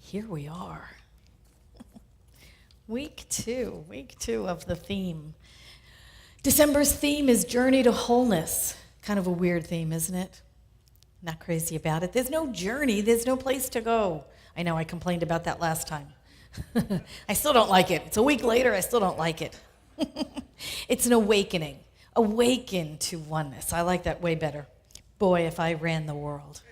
Here we are. Week two of the theme. December's theme is Journey to Wholeness. Kind of a weird theme, isn't it? Not crazy about it. There's no journey, there's no place to go. I know I complained about that last time. I still don't like it. It's a week later, I still don't like it. It's an awakening. Awaken to oneness. I like that way better. Boy, if I ran the world.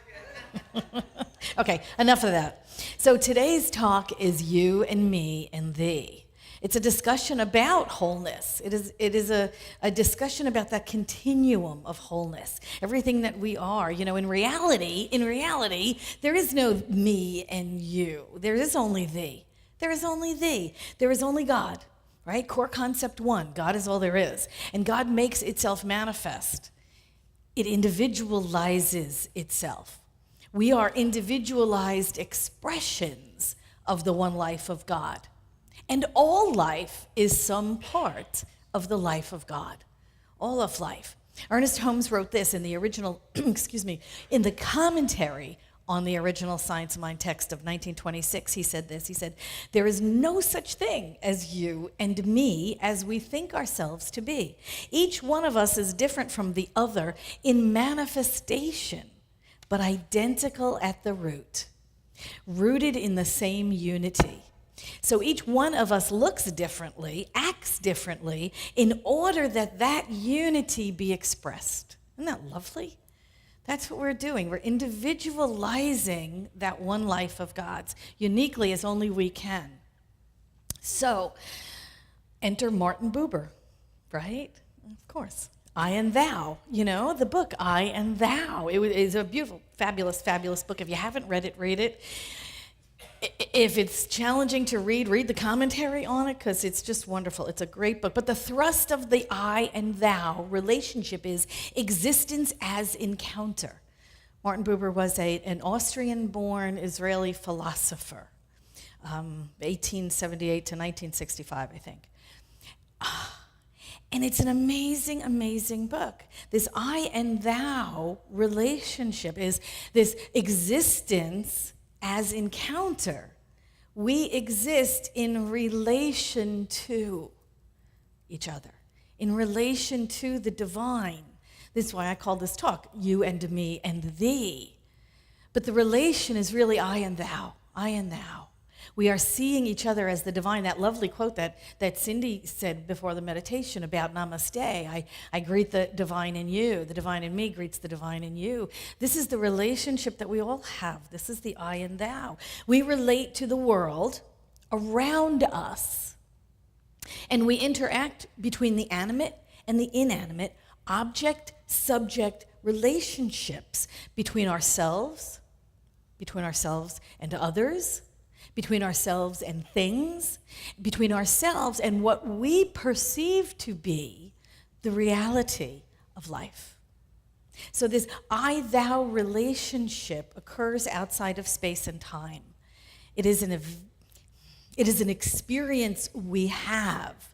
Okay, enough of that. So today's talk is you and me and thee. It's a discussion about wholeness. It is a discussion about that continuum of wholeness, everything that we are. You know, in reality, there is no me and you. There is only thee. There is only thee. There is only God, right? Core concept one, God is all there is. And God makes itself manifest. It individualizes itself. We are individualized expressions of the one life of God. And all life is some part of the life of God. All of life. Ernest Holmes wrote this in the original, in the commentary on the original Science of Mind text of 1926. He said this, he said, "There is no such thing as you and me as we think ourselves to be. Each one of us is different from the other in manifestation, but identical at the root, rooted in the same unity. So each one of us looks differently, acts differently, in order that that unity be expressed." Isn't that lovely? That's what we're doing. We're individualizing that one life of God's, uniquely as only we can. So, enter Martin Buber, right? Of course. I and Thou, you know, the book I and Thou. It is a beautiful, fabulous, fabulous book. If you haven't read it, read it. If it's challenging to read the commentary on it, because it's just wonderful. It's a great book. But the thrust of the I and Thou relationship is existence as encounter. Martin Buber was an Austrian-born Israeli philosopher, 1878 to 1965, I think. And it's an amazing, amazing book. This I and Thou relationship is this existence as encounter. We exist in relation to each other, in relation to the divine. This is why I call this talk, You and Me and Thee. But the relation is really I and Thou, I and Thou. We are seeing each other as the divine. That lovely quote that Cindy said before the meditation about namaste. I greet the divine in you. The divine in me greets the divine in you. This is the relationship that we all have. This is the I and Thou. We relate to the world around us. And we interact between the animate and the inanimate, object-subject relationships between ourselves and others, between ourselves and things, between ourselves and what we perceive to be the reality of life. So this I-thou relationship occurs outside of space and time. It is an experience we have.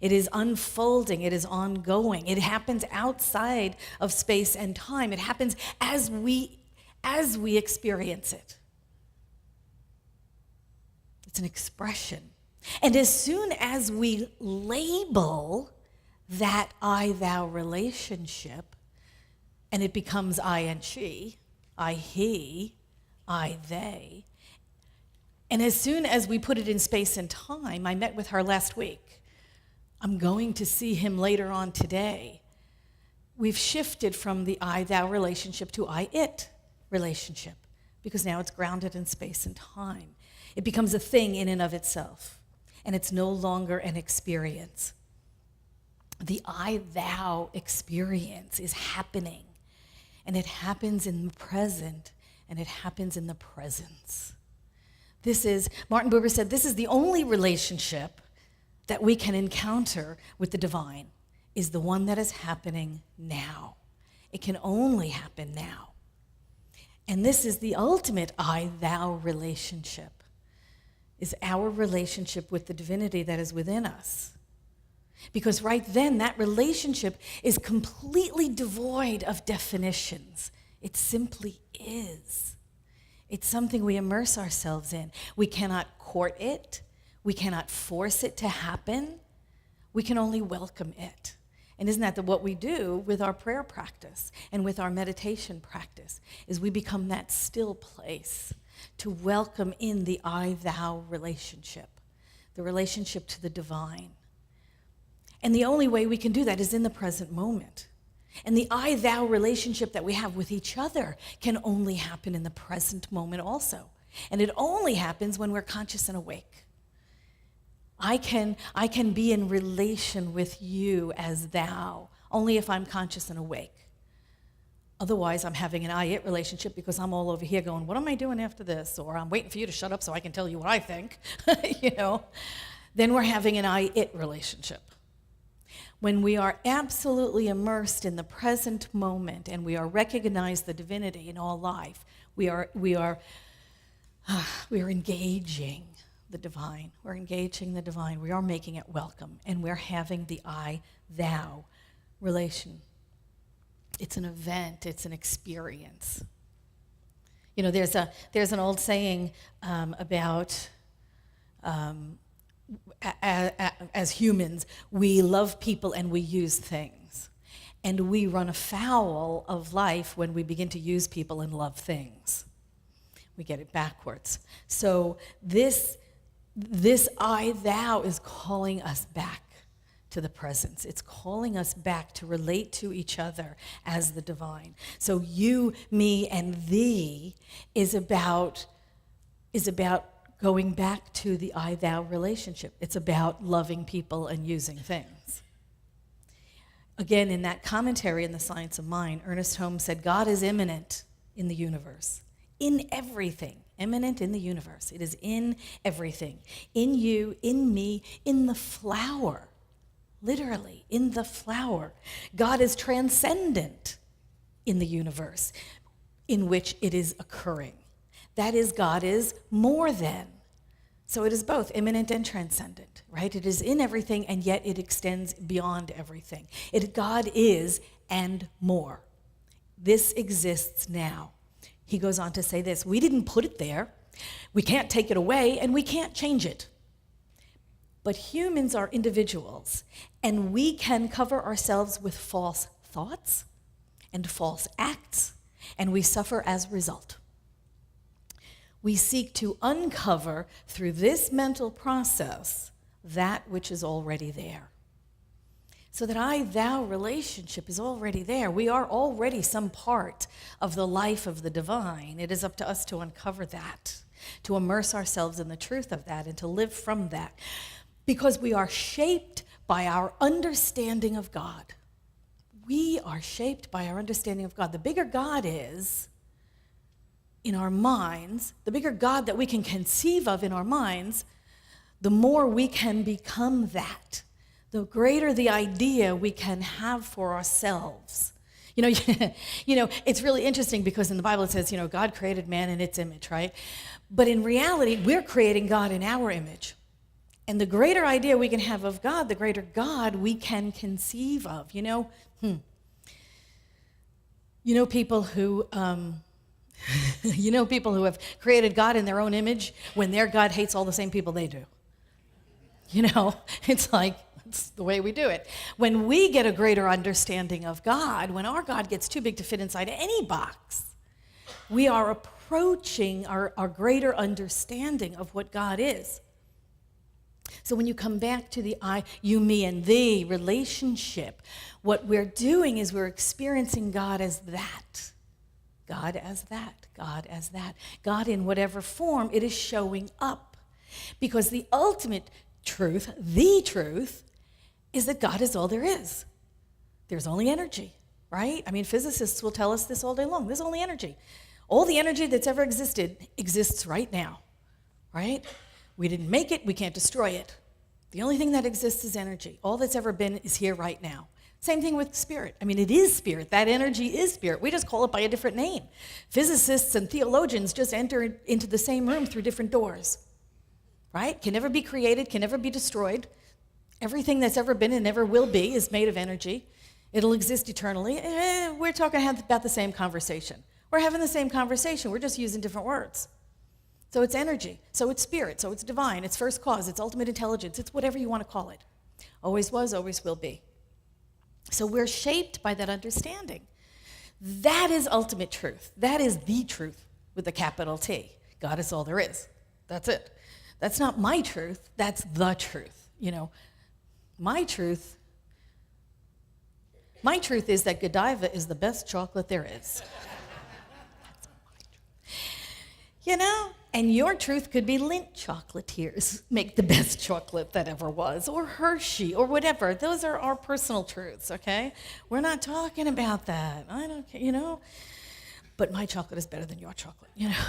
It is unfolding, it is ongoing. It happens outside of space and time. It happens as we experience it. It's an expression. And as soon as we label that I-thou relationship, and it becomes I and she, I he, I they, and as soon as we put it in space and time, I met with her last week. I'm going to see him later on today. We've shifted from the I-thou relationship to I-it relationship, because now it's grounded in space and time. It becomes a thing in and of itself, and it's no longer an experience. The I-thou experience is happening, and it happens in the present, and it happens in the presence. Martin Buber said, this is the only relationship that we can encounter with the divine, is the one that is happening now. It can only happen now. And this is the ultimate I-thou relationship, is our relationship with the divinity that is within us. Because right then, that relationship is completely devoid of definitions. It simply is. It's something we immerse ourselves in. We cannot court it. We cannot force it to happen. We can only welcome it. And isn't that what we do with our prayer practice and with our meditation practice, is we become that still place to welcome in the I-thou relationship, the relationship to the divine. And the only way we can do that is in the present moment. And the I-thou relationship that we have with each other can only happen in the present moment also. And it only happens when we're conscious and awake. I can be in relation with you as thou only if I'm conscious and awake. Otherwise, I'm having an I-it relationship because I'm all over here going, what am I doing after this? Or I'm waiting for you to shut up so I can tell you what I think, Then we're having an I-it relationship. When we are absolutely immersed in the present moment and we are recognize the divinity in all life, we are engaging the divine. We're engaging the divine. We are making it welcome, and we're having the I-thou relation. It's an event. It's an experience. There's an old saying about. As humans, we love people and we use things. And we run afoul of life when we begin to use people and love things. We get it backwards. So this I-thou is calling us back to the presence. It's calling us back to relate to each other as the divine. So you, me, and thee is about going back to the I-thou relationship. It's about loving people and using things. Again, in that commentary in The Science of Mind, Ernest Holmes said, God is immanent in the universe, in everything. Immanent in the universe. It is in everything. In you, in me, in the flower. Literally, in the flower. God is transcendent in the universe in which it is occurring. That is, God is more than. So it is both immanent and transcendent, right? It is in everything, and yet it extends beyond everything. God is and more. This exists now. He goes on to say this, we didn't put it there. We can't take it away, and we can't change it. But humans are individuals, and we can cover ourselves with false thoughts and false acts, and we suffer as a result. We seek to uncover through this mental process that which is already there. So that I-thou relationship is already there. We are already some part of the life of the divine. It is up to us to uncover that, to immerse ourselves in the truth of that, and to live from that. Because we are shaped by our understanding of God. We are shaped by our understanding of God. The bigger God is in our minds, the bigger God that we can conceive of in our minds, the more we can become that. The greater the idea we can have for ourselves. It's really interesting because in the Bible it says, God created man in its image, right? But in reality, we're creating God in our image. And the greater idea we can have of God, the greater God we can conceive of. People who people who have created God in their own image when their God hates all the same people they do. It's like, it's the way we do it. When we get a greater understanding of God, when our God gets too big to fit inside any box, we are approaching our greater understanding of what God is. So when you come back to the I, you, me, and thee relationship, what we're doing is we're experiencing God as that. God as that. God as that. God in whatever form it is showing up. Because the ultimate truth, the truth, is that God is all there is. There's only energy, right? I mean, physicists will tell us this all day long. There's only energy. All the energy that's ever existed exists right now, right? We didn't make it. We can't destroy it. The only thing that exists is energy. All that's ever been is here right now. Same thing with spirit. I mean, it is spirit. That energy is spirit. We just call it by a different name. Physicists and theologians just enter into the same room through different doors, right? Can never be created, can never be destroyed. Everything that's ever been and ever will be is made of energy. It'll exist eternally. We're talking about the same conversation. We're having the same conversation. We're just using different words. So it's energy. So it's spirit. So it's divine. It's first cause. It's ultimate intelligence. It's whatever you want to call it. Always was, always will be. So we're shaped by that understanding. That is ultimate truth. That is the truth with a capital T. God is all there is. That's it. That's not my truth. That's the truth. You know, my truth is that Godiva is the best chocolate there is. You know? And your truth could be Lindt chocolatiers make the best chocolate that ever was, or Hershey, or whatever. Those are our personal truths, okay? We're not talking about that. I don't care, you know? But my chocolate is better than your chocolate, you know?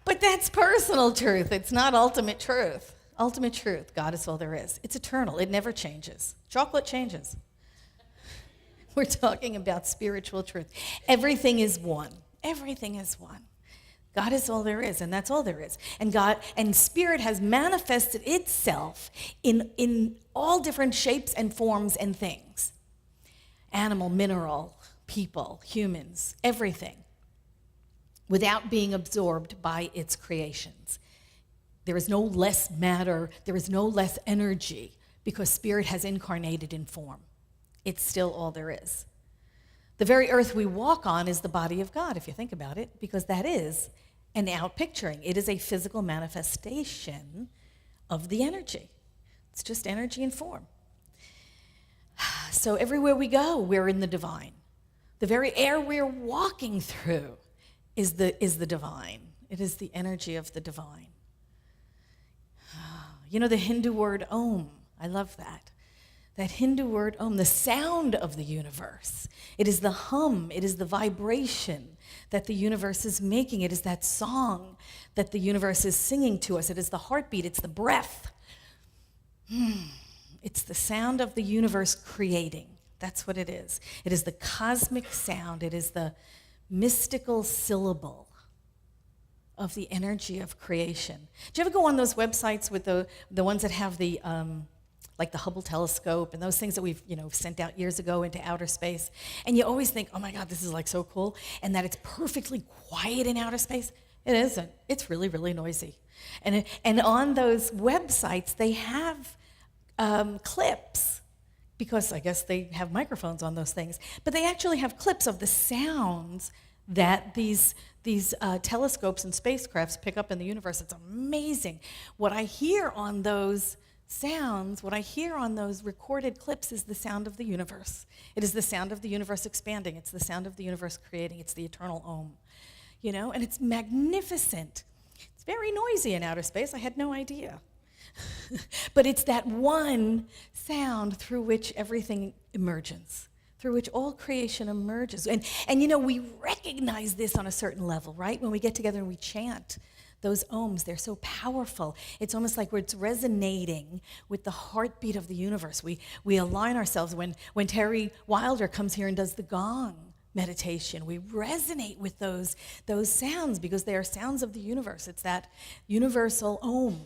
But that's personal truth. It's not ultimate truth. Ultimate truth, God is all there is. It's eternal. It never changes. Chocolate changes. We're talking about spiritual truth. Everything is one. Everything is one. God is all there is, and that's all there is. And God and spirit has manifested itself in all different shapes and forms and things. Animal, mineral, people, humans, everything, without being absorbed by its creations. There is no less matter, there is no less energy, because spirit has incarnated in form. It's still all there is. The very earth we walk on is the body of God, if you think about it, because that is an outpicturing. It is a physical manifestation of the energy. It's just energy and form. So everywhere we go, we're in the divine. The very air we're walking through is the divine. It is the energy of the divine. You know the Hindu word Om. I love that. That Hindu word Om, the sound of the universe. It is the hum, it is the vibration that the universe is making. It is that song that the universe is singing to us. It is the heartbeat, it's the breath. It's the sound of the universe creating. That's what it is. It is the cosmic sound. It is the mystical syllable of the energy of creation. Do you ever go on those websites with the ones that have the like the Hubble telescope and those things that we've sent out years ago into outer space, and you always think, oh my God, this is like so cool, and that it's perfectly quiet in outer space? It isn't. It's really, really noisy. And on those websites they have clips, because I guess they have microphones on those things, but they actually have clips of the sounds that these telescopes and spacecrafts pick up in the universe. It's amazing. What I hear on those sounds, what I hear on those recorded clips is the sound of the universe. It is the sound of the universe expanding. It's the sound of the universe creating. It's the eternal Om, and it's magnificent. It's very noisy in outer space. I had no idea. But it's that one sound through which everything emerges, through which all creation emerges. And we recognize this on a certain level, right? When we get together and we chant those ohms, they're so powerful. It's almost like it's resonating with the heartbeat of the universe. We align ourselves. When Terry Wilder comes here and does the gong meditation, we resonate with those sounds because they are sounds of the universe. It's that universal Om.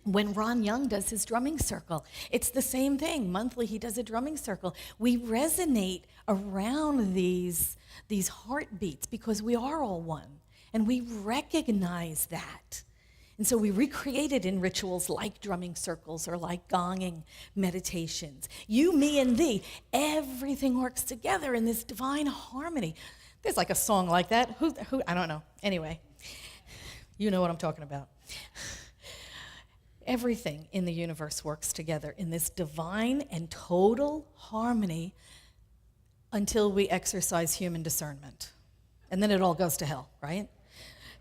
When Ron Young does his drumming circle, it's the same thing. Monthly, he does a drumming circle. We resonate around these heartbeats because we are all one, and we recognize that. And so we recreate it in rituals like drumming circles or like gonging meditations. You, me, and thee, everything works together in this divine harmony. There's like a song like that. Who I don't know. Anyway, you know what I'm talking about. Everything in the universe works together in this divine and total harmony until we exercise human discernment. And then it all goes to hell, right?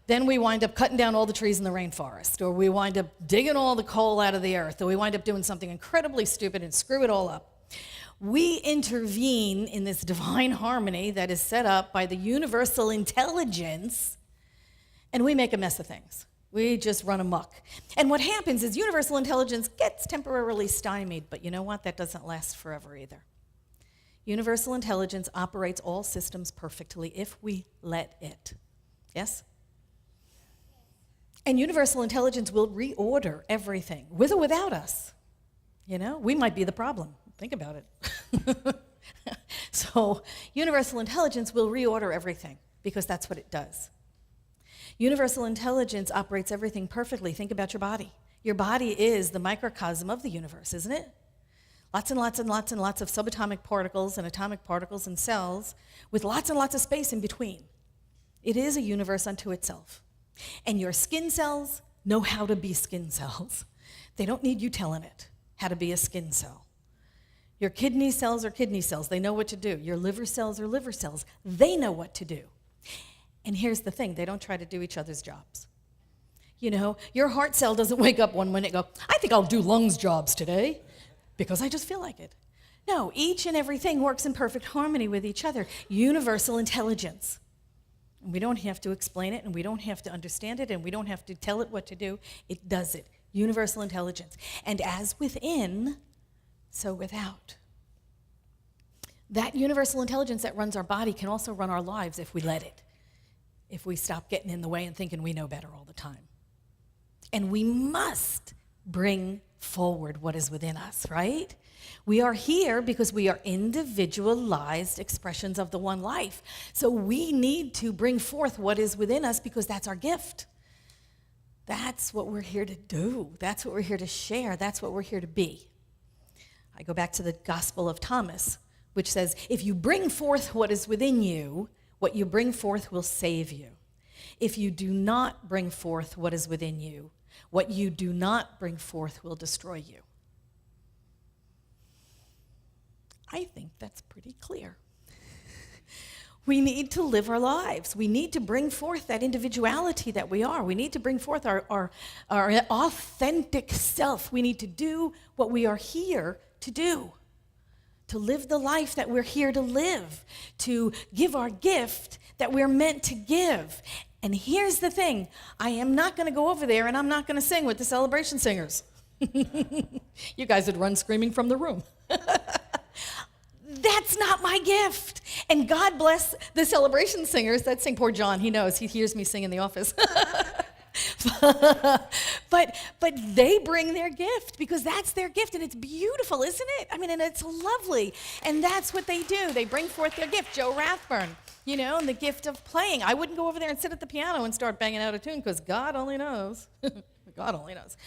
Then we wind up cutting down all the trees in the rainforest, or we wind up digging all the coal out of the earth, or we wind up doing something incredibly stupid and screw it all up. We intervene in this divine harmony that is set up by the universal intelligence, and we make a mess of things. We just run amok. And what happens is universal intelligence gets temporarily stymied, but you know what? That doesn't last forever either. Universal intelligence operates all systems perfectly if we let it. Yes? And universal intelligence will reorder everything, with or without us. We might be the problem. Think about it. So universal intelligence will reorder everything because that's what it does. Universal intelligence operates everything perfectly. Think about your body. Your body is the microcosm of the universe, isn't it? Lots and lots and lots and lots of subatomic particles and atomic particles and cells with lots and lots of space in between. It is a universe unto itself. And your skin cells know how to be skin cells. They don't need you telling it how to be a skin cell. Your kidney cells are kidney cells. They know what to do. Your liver cells are liver cells. They know what to do. And here's the thing, they don't try to do each other's jobs. You know, your heart cell doesn't wake up one minute and go, I think I'll do lungs jobs today because I just feel like it. No, each and everything works in perfect harmony with each other. Universal intelligence. And we don't have to explain it, and we don't have to understand it, and we don't have to tell it what to do. It does it. Universal intelligence. And as within, so without. That universal intelligence that runs our body can also run our lives if we let it. If we stop getting in the way and thinking we know better all the time. And we must bring forward what is within us, right? We are here because we are individualized expressions of the one life. So we need to bring forth what is within us because that's our gift. That's what we're here to do. That's what we're here to share. That's what we're here to be. I go back to the Gospel of Thomas, which says, if you bring forth what is within you, what you bring forth will save you. If you do not bring forth what is within you, what you do not bring forth will destroy you. I think that's pretty clear. We need to live our lives. We need to bring forth that individuality that we are. We need to bring forth our authentic self. We need to do what we are here to do. To live the life that we're here to live, to give our gift that we're meant to give. And here's the thing, I am not going to go over there and I'm not going to sing with the celebration singers. You guys would run screaming from the room. That's not my gift. And God bless the celebration singers that sing. Poor John, he knows, he hears me sing in the office. But they bring their gift because that's their gift, and it's beautiful, isn't it? I mean, and it's lovely, and that's what they do. They bring forth their gift. Joe Rathburn, you know, and the gift of playing. I wouldn't go over there and sit at the piano and start banging out a tune because God only knows. God only knows.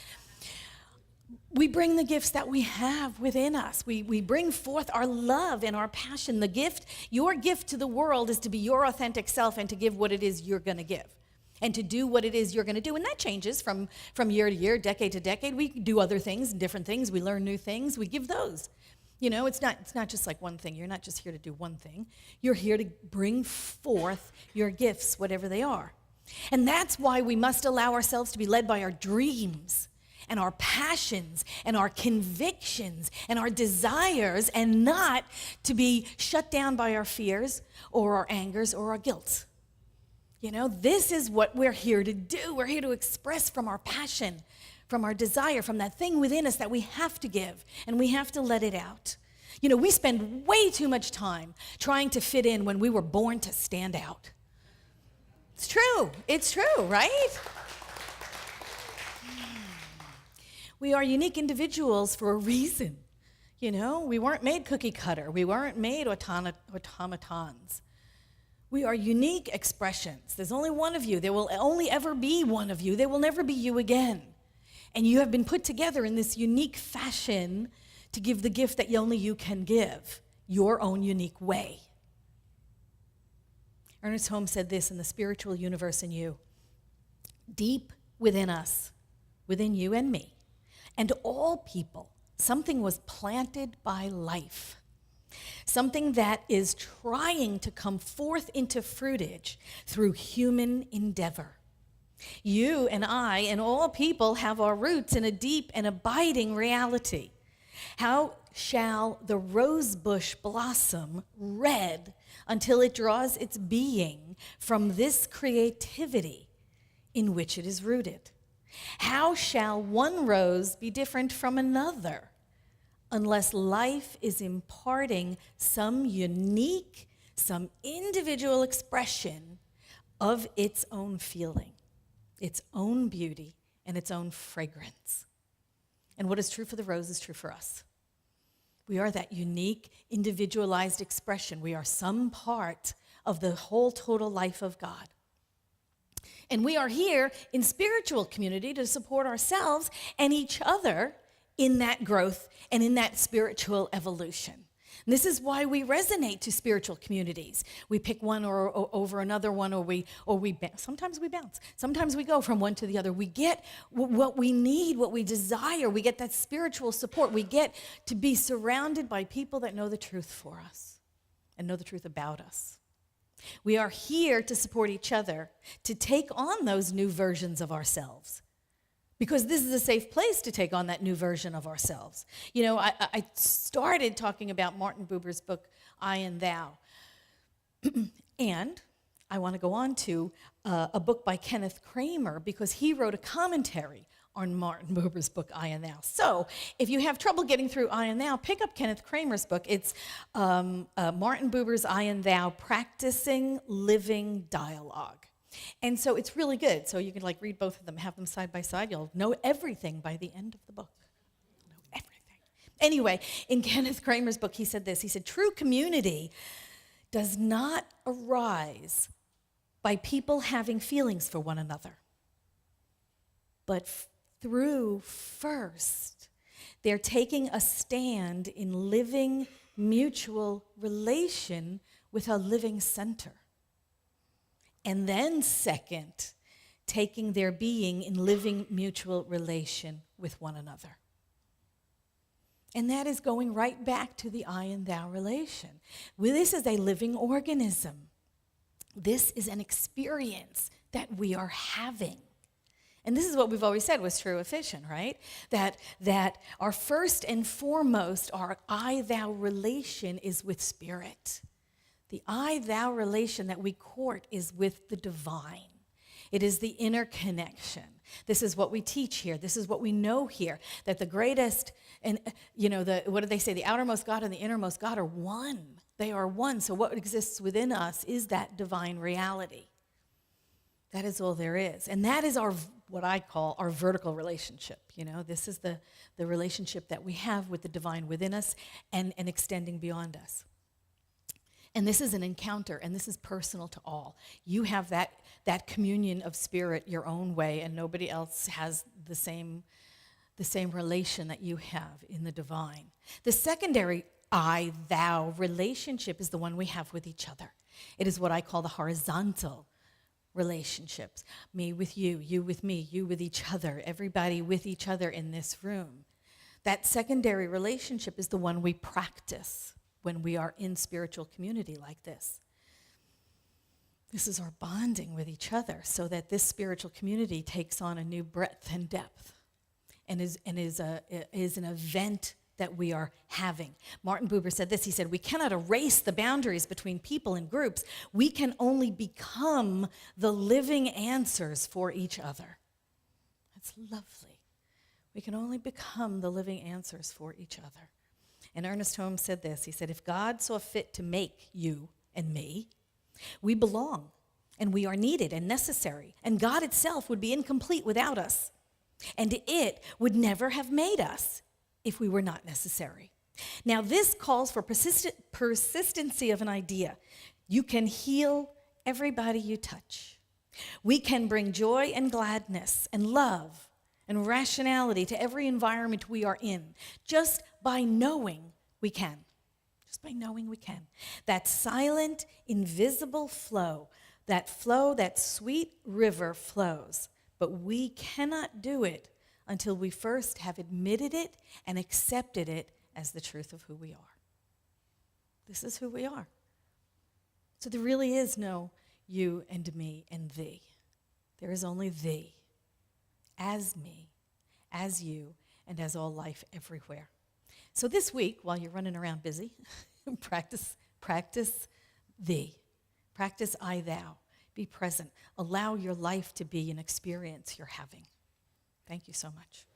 We bring the gifts that we have within us. We bring forth our love and our passion. The gift, your gift to the world is to be your authentic self and to give what it is you're going to give. And to do what it is you're going to do. And that changes from year to year, decade to decade. We do other things, different things. We learn new things. We give those. You know, it's not just like one thing. You're not just here to do one thing. You're here to bring forth your gifts, whatever they are. And that's why we must allow ourselves to be led by our dreams and our passions and our convictions and our desires, and not to be shut down by our fears or our angers or our guilt. You know, this is what we're here to do. We're here to express from our passion, from our desire, from that thing within us that we have to give, and we have to let it out. You know, we spend way too much time trying to fit in when we were born to stand out. It's true, right? We are unique individuals for a reason. You know, we weren't made cookie cutter. We weren't made automatons. We are unique expressions. There's only one of you. There will only ever be one of you. There will never be you again. And you have been put together in this unique fashion to give the gift that only you can give, your own unique way. Ernest Holmes said this in The Spiritual Universe in You. Deep within us, within you and me, and all people, something was planted by life. Something that is trying to come forth into fruitage through human endeavor. You and I and all people have our roots in a deep and abiding reality. How shall the rose bush blossom red until it draws its being from this creativity in which it is rooted? How shall one rose be different from another unless life is imparting some unique, some individual expression of its own feeling, its own beauty, and its own fragrance? And what is true for the rose is true for us. We are that unique, individualized expression. We are some part of the whole total life of God. And we are here in spiritual community to support ourselves and each other in that growth and in that spiritual evolution. And this is why we resonate to spiritual communities. We pick one or over another one, sometimes we bounce. Sometimes we go from one to the other. We get what we need, what we desire. We get that spiritual support. We get to be surrounded by people that know the truth for us and know the truth about us. We are here to support each other, to take on those new versions of ourselves. Because this is a safe place to take on that new version of ourselves. You know, I started talking about Martin Buber's book, I and Thou. And I want to go on to a book by Kenneth Kramer, because he wrote a commentary on Martin Buber's book, I and Thou. So if you have trouble getting through I and Thou, pick up Kenneth Kramer's book. It's Martin Buber's I and Thou, Practicing Living Dialogue. And so it's really good. So you can read both of them, have them side by side. You'll know everything by the end of the book. You'll know everything. Anyway, in Kenneth Kramer's book, he said this. He said, true community does not arise by people having feelings for one another, but through first, they're taking a stand in living mutual relation with a living center. And then second, taking their being in living mutual relation with one another. And that is going right back to the I and thou relation. This is a living organism. This is an experience that we are having. And this is what we've always said was true of fission, right? That our first and foremost, our I-thou relation is with spirit. The I-thou relation that we court is with the divine. It is the inner connection. This is what we teach here. This is what we know here, that the greatest, and what do they say? The outermost God and the innermost God are one. They are one. So what exists within us is that divine reality. That is all there is. And that is what I call our vertical relationship. This is the relationship that we have with the divine within us and extending beyond us. And this is an encounter, and this is personal to all. You have that communion of spirit your own way, and nobody else has the same relation that you have in the divine. The secondary I-thou relationship is the one we have with each other. It is what I call the horizontal relationships. Me with you, you with me, you with each other, everybody with each other in this room. That secondary relationship is the one we practice when we are in spiritual community like this. This is our bonding with each other so that this spiritual community takes on a new breadth and depth and is an event that we are having. Martin Buber said this. He said, we cannot erase the boundaries between people and groups. We can only become the living answers for each other. That's lovely. We can only become the living answers for each other. And Ernest Holmes said this. He said, if God saw fit to make you and me, we belong, and we are needed and necessary, and God itself would be incomplete without us, and it would never have made us if we were not necessary. Now, this calls for persistency of an idea. You can heal everybody you touch. We can bring joy and gladness and love and rationality to every environment we are in, just by knowing we can. Just by knowing we can. That silent, invisible flow, that sweet river flows, but we cannot do it until we first have admitted it and accepted it as the truth of who we are. This is who we are. So there really is no you and me and thee. There is only thee, as me, as you, and as all life everywhere. So this week, while you're running around busy, practice thee. Practice I, thou. Be present. Allow your life to be an experience you're having. Thank you so much.